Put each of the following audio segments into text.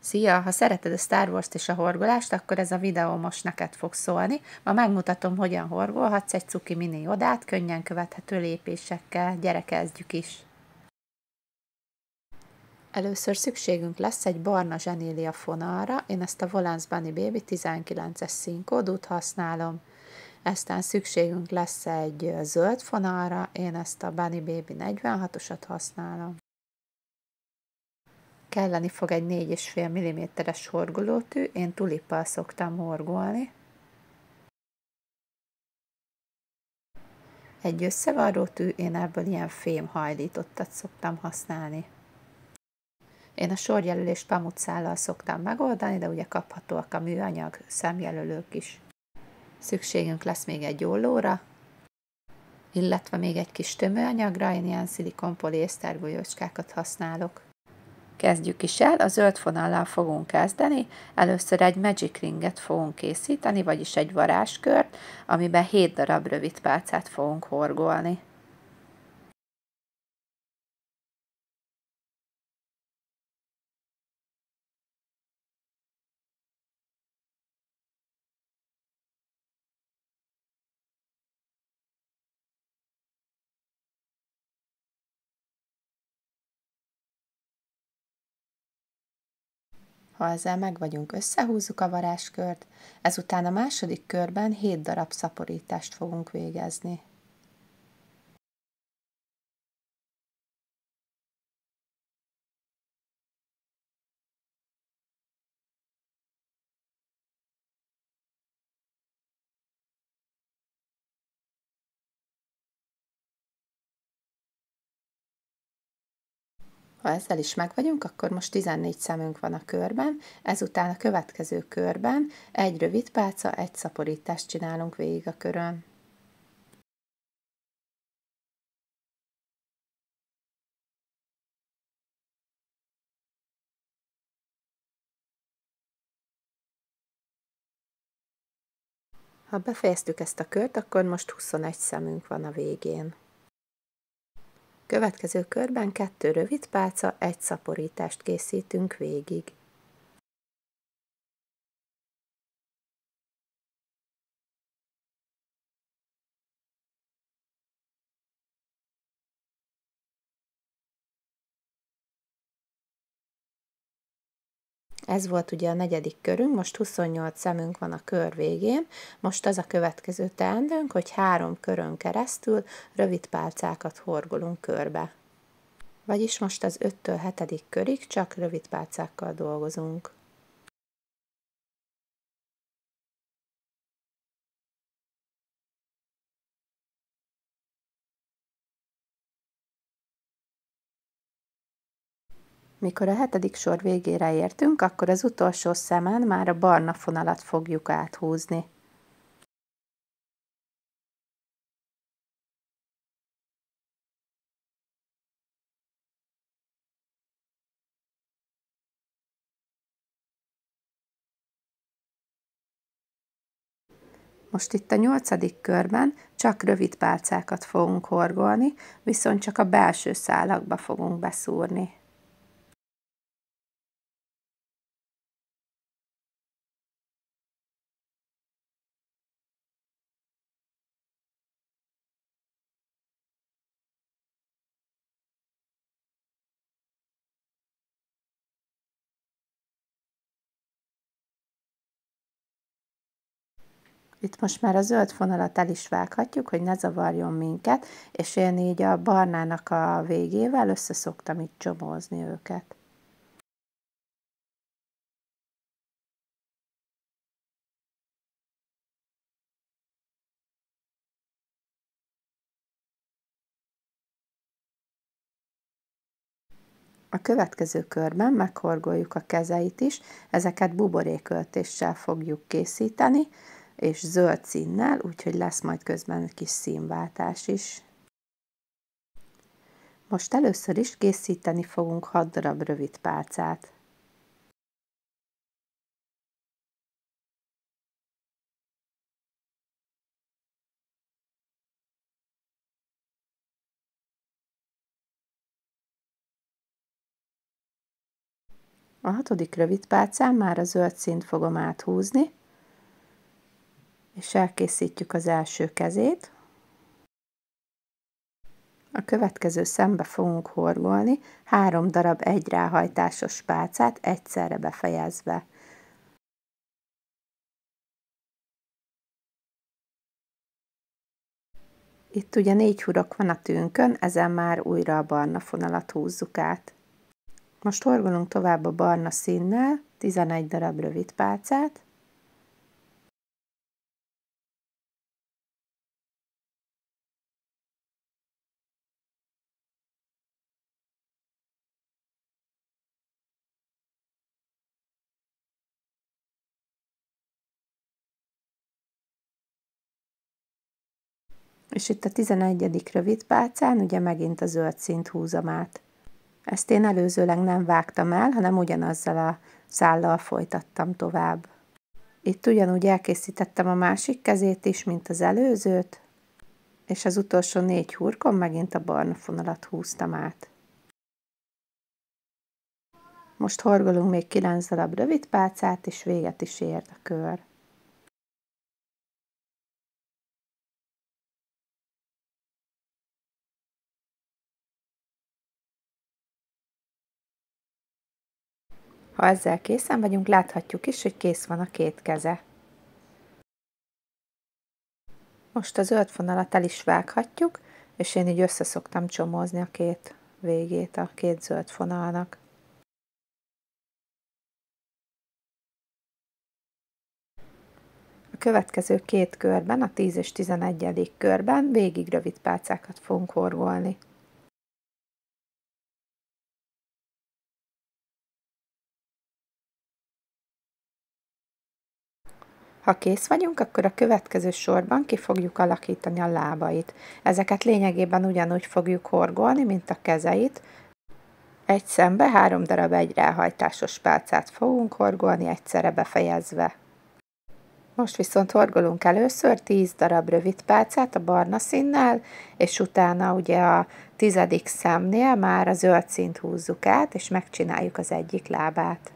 Szia! Ha szereted a Star Wars-t és a horgolást, akkor ez a videó most neked fog szólni. Ma megmutatom, hogyan horgolhatsz egy cuki mini Yodát, könnyen követhető lépésekkel. Gyere, kezdjük is! Először szükségünk lesz egy barna zsenília fonalra, én ezt a Volans Bunny Baby 19-es színkódút használom. Aztán szükségünk lesz egy zöld fonalra, én ezt a Bunny Baby 46-osat használom. Kelleni fog egy 4,5 mm-es horgolótű, én tulippal szoktam horgolni. Egy összevarró tű, én ebből ilyen fém hajlítottat szoktam használni. Én a sorjelölést pamutszállal szoktam megoldani, de ugye kaphatóak a műanyag szemjelölők is. Szükségünk lesz még egy ollóra, illetve még egy kis tömőanyagra, én ilyen szilikon poliészter golyócskákat használok. Kezdjük is el, a zöld fonallal fogunk kezdeni, először egy magic ringet fogunk készíteni, vagyis egy varázskört, amiben 7 darab rövid pálcát fogunk horgolni. Ha ezzel meg vagyunk, összehúzzuk a varázskört, ezután a második körben 7 darab szaporítást fogunk végezni. Ha ezzel is meg vagyunk, akkor most 14 szemünk van a körben, ezután a következő körben egy rövid pálca, egy szaporítást csinálunk végig a körön. Ha befejeztük ezt a kört, akkor most 21 szemünk van a végén. Következő körben 2 rövid pálca, egy szaporítást készítünk végig. Ez volt ugye a negyedik körünk, most 28 szemünk van a kör végén, most az a következő teendőnk, hogy 3 körön keresztül rövid pálcákat horgolunk körbe. Vagyis most az 5-től 7. körig csak rövid pálcákkal dolgozunk. Mikor a 7. sor végére értünk, akkor az utolsó szemen már a barna fonalat fogjuk áthúzni. Most itt a 8. körben csak rövid pálcákat fogunk horgolni, viszont csak a belső szálakba fogunk beszúrni. Itt most már a zöld fonalat el is vághatjuk, hogy ne zavarjon minket, és én így a barnának a végével összeszoktam így csomózni őket. A következő körben meghorgoljuk a kezeit is, ezeket buboréköltéssel fogjuk készíteni, és zöld színnel, úgyhogy lesz majd közben egy kis színváltás is. Most először is készíteni fogunk 6 darab rövid pálcát. A A 6. rövid pálcán már a zöld színt fogom áthúzni, és elkészítjük az első kezét. A következő szembe fogunk horgolni 3 darab egyráhajtásos pálcát egyszerre befejezve. Itt ugye 4 hurok van a tünkön, ezen már újra a barna fonalat húzzuk át. Most horgolunk tovább a barna színnel 11 darab rövid pálcát. És itt a 11. rövid pálcán ugye megint a zöld színt húzom át. Ezt én előzőleg nem vágtam el, hanem ugyanazzal a szállal folytattam tovább. Itt ugyanúgy elkészítettem a másik kezét is, mint az előzőt, és az utolsó 4 hurkon megint a barna fonalat húztam át. Most horgolunk még 9 darab rövid pálcát, és véget is ér a kör. Ha ezzel készen vagyunk, láthatjuk is, hogy kész van a 2 keze. Most a zöld fonalat el is vághatjuk, és én így össze szoktam csomózni a 2 végét a 2 zöld fonalnak. A következő 2 körben, a 10. és 11. körben végig rövid pálcákat fogunk horgolni. Ha kész vagyunk, akkor a következő sorban ki fogjuk alakítani a lábait. Ezeket lényegében ugyanúgy fogjuk horgolni, mint a kezeit. Egy szembe 3 darab egyráhajtásos pálcát fogunk horgolni, egyszerre befejezve. Most viszont horgolunk először 10 darab rövid pálcát a barna színnel, és utána ugye a 10. szemnél már a zöld színt húzzuk át, és megcsináljuk az egyik lábát.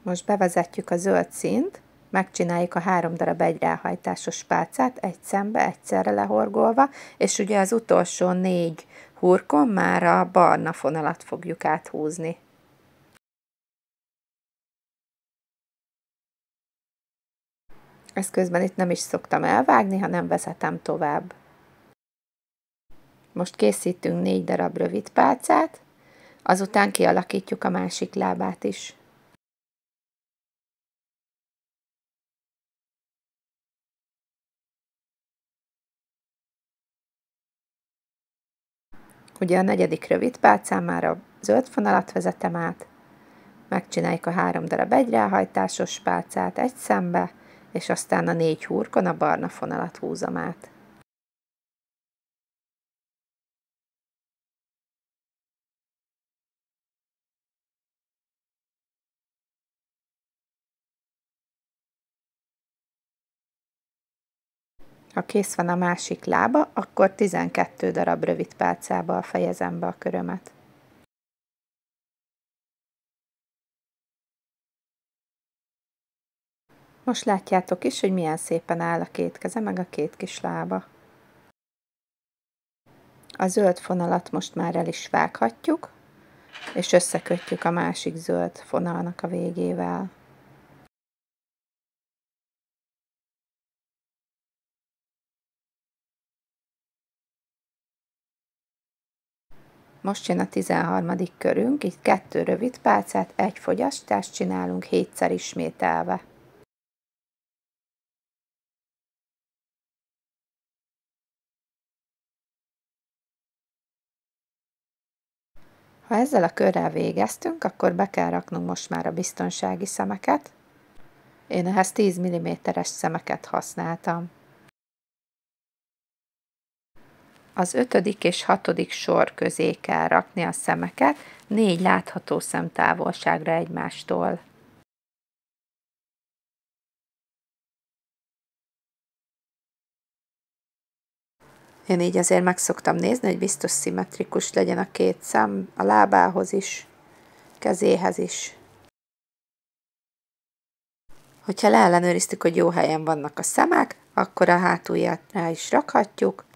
Most bevezetjük a zöld színt, megcsináljuk a 3 darab egyráhajtásos pálcát egy szembe egyszerre lehorgolva, és ugye az utolsó 4 hurkon már a barna fonalat fogjuk áthúzni. Ezt közben itt nem is szoktam elvágni, hanem vezetem tovább. Most készítünk 4 darab rövid pálcát, azután kialakítjuk a másik lábát is. Ugye a 4. rövid pálcán már a zöld fonalat vezetem át, megcsináljuk a 3 darab egyráhajtásos pálcát egy szembe, és aztán a 4 hurkon a barna fonalat húzom át. Ha kész van a másik lába, akkor 12 darab rövid pálcával fejezem be a körömet. Most látjátok is, hogy milyen szépen áll a 2 keze, meg a 2 kis lába. A zöld fonalat most már el is vághatjuk, és összekötjük a másik zöld fonalnak a végével. Most jön a 13. körünk, így 2 rövid pálcát, 1 fogyasztást csinálunk 7-szer ismételve. Ha ezzel a körrel végeztünk, akkor be kell raknunk most már a biztonsági szemeket. Én ehhez 10 mm-es szemeket használtam. Az 5. és 6. sor közé kell rakni a szemeket, 4 látható szem távolságra egymástól. Én így azért meg szoktam nézni, hogy biztos szimmetrikus legyen a két szem, a lábához is, kezéhez is. Hogyha leellenőriztük, hogy jó helyen vannak a szemek, akkor a hátulját rá is rakhatjuk.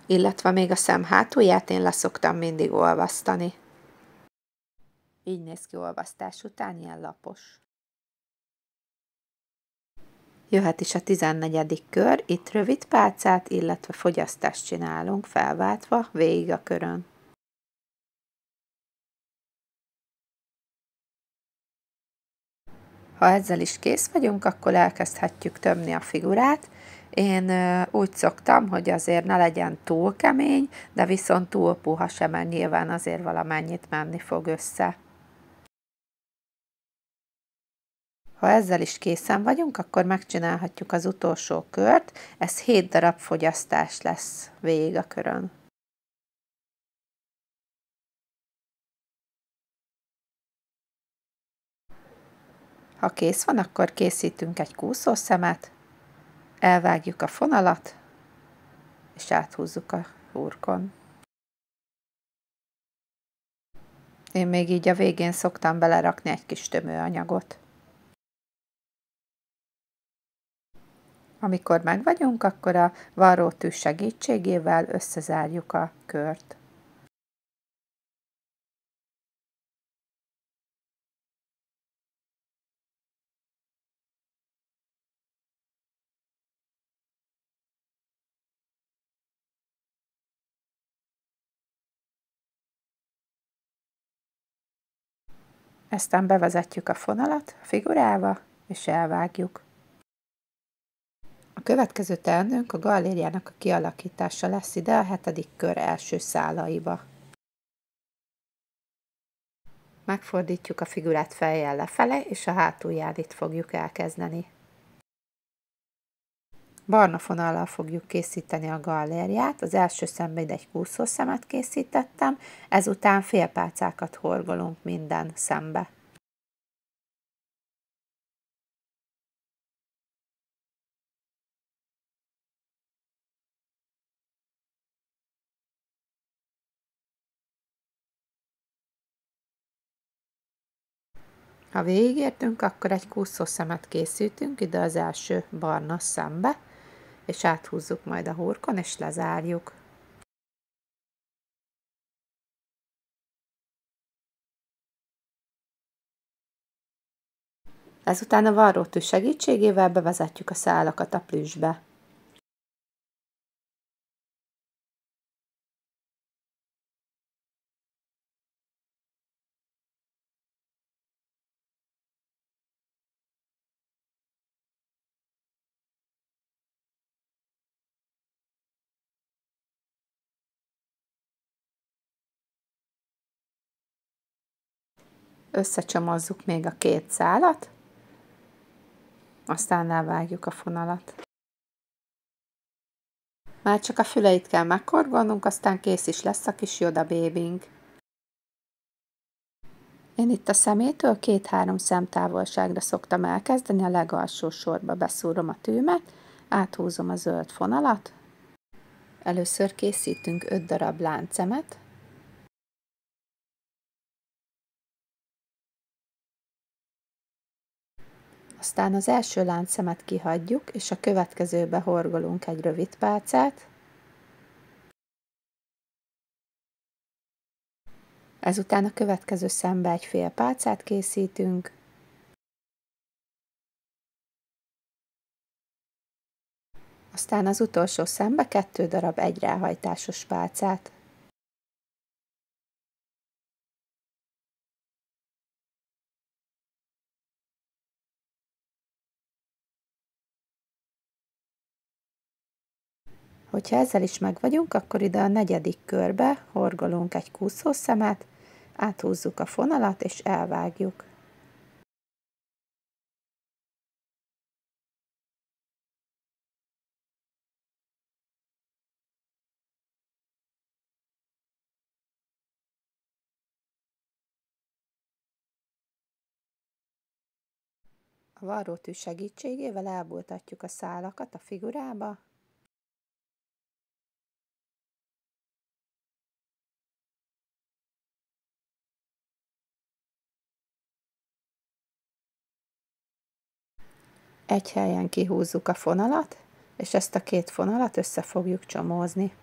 Illetve még a szem hátulját én leszoktam mindig olvasztani. Így néz ki olvasztás után, ilyen lapos. Jöhet is a 14. kör, itt rövid pálcát, illetve fogyasztást csinálunk felváltva végig a körön. Ha ezzel is kész vagyunk, akkor elkezdhetjük tömni a figurát. Én úgy szoktam, hogy azért ne legyen túl kemény, de viszont túl puha sem, mert nyilván azért valamennyit menni fog össze. Ha ezzel is készen vagyunk, akkor megcsinálhatjuk az utolsó kört, ez 7 darab fogyasztás lesz végig a körön. Ha kész van, akkor készítünk egy kúszószemet, elvágjuk a fonalat, és áthúzzuk a hurkon. Én még így a végén szoktam belerakni egy kis tömőanyagot. Amikor megvagyunk, akkor a varrótű segítségével összezárjuk a kört. Aztán bevezetjük a fonalat a figurába, és elvágjuk. A következő teendőnk a gallériának a kialakítása lesz, ide a 7. kör első szálaiba. Megfordítjuk a figurát fejjel lefele, és a hátulján itt fogjuk elkezdeni. Barna fonallal fogjuk készíteni a gallériát, az első szemben egy kúszószemet készítettem, ezután félpálcákat horgolunk minden szembe. Ha végigértünk, akkor egy kúszószemet készítünk ide az első barna szembe, és áthúzzuk majd a hurkon, és lezárjuk. Ezután a varrótű segítségével bevezetjük a szálakat a plüssbe. Összecsamozzuk még a két szálat, aztán elvágjuk a fonalat. Már csak a füleit kell megkorgolnunk, aztán kész is lesz a kis Yoda bébink. Én itt a szemétől 2-3 szem távolságra szoktam elkezdeni, a legalsó sorba beszúrom a tűmet, áthúzom a zöld fonalat. Először készítünk 5 darab láncszemet. Aztán az első láncszemet kihagyjuk, és a következőbe horgolunk egy rövid pálcát. Ezután a következő szembe egy fél pálcát készítünk. Aztán az utolsó szembe 2 darab egyráhajtásos pálcát. Hogyha ezzel is megvagyunk, akkor ide a 4. körbe horgolunk egy kúszószemet, áthúzzuk a fonalat és elvágjuk. A varrótű segítségével elbújtatjuk a szálakat a figurába, egy helyen kihúzzuk a fonalat, és ezt a két fonalat össze fogjuk csomózni.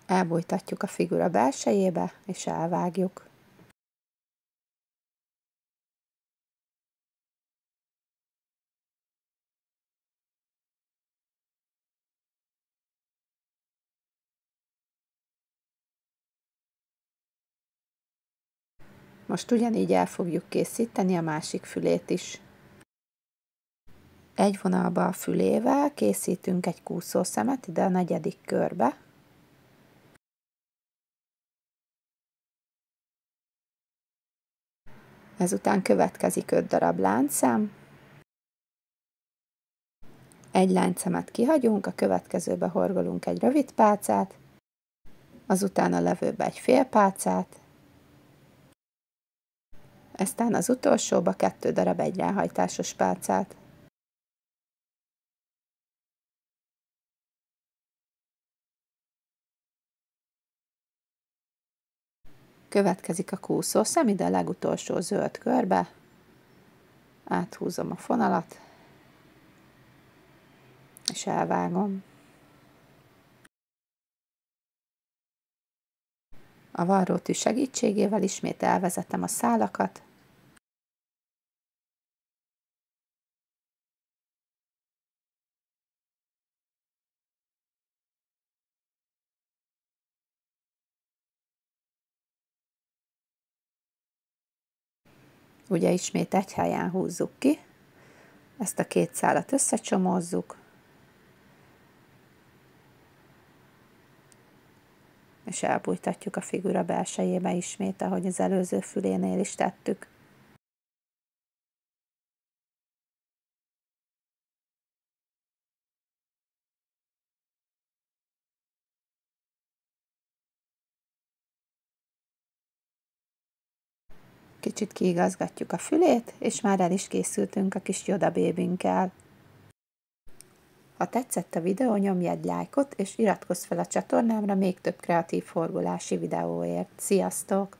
Elbújtatjuk a figura belsejébe, és elvágjuk. Most ugyanígy el fogjuk készíteni a másik fülét is. Egy vonalba a fülével készítünk egy kúszószemet ide a negyedik körbe. Ezután következik 5 darab láncszem. Egy láncszemet kihagyunk, a következőbe horgolunk egy rövid pálcát, azután a levőbe egy fél pálcát, aztán az utolsóba 2 darab egyrehajtásos pálcát. Következik a kúszószem, ide a legutolsó zöld körbe, áthúzom a fonalat, és elvágom. A varrótű segítségével ismét elvezetem a szálakat, ugye ismét egy helyen húzzuk ki, ezt a két szálat összecsomózzuk, és elbújtatjuk a figura belsejébe ismét, ahogy az előző fülénél is tettük. Kicsit kiigazgatjuk a fülét, és már el is készültünk a kis Yoda bébünkkel. Ha tetszett a videó, nyomj egy lájkot, és iratkozz fel a csatornámra még több kreatív horgolási videóért. Sziasztok!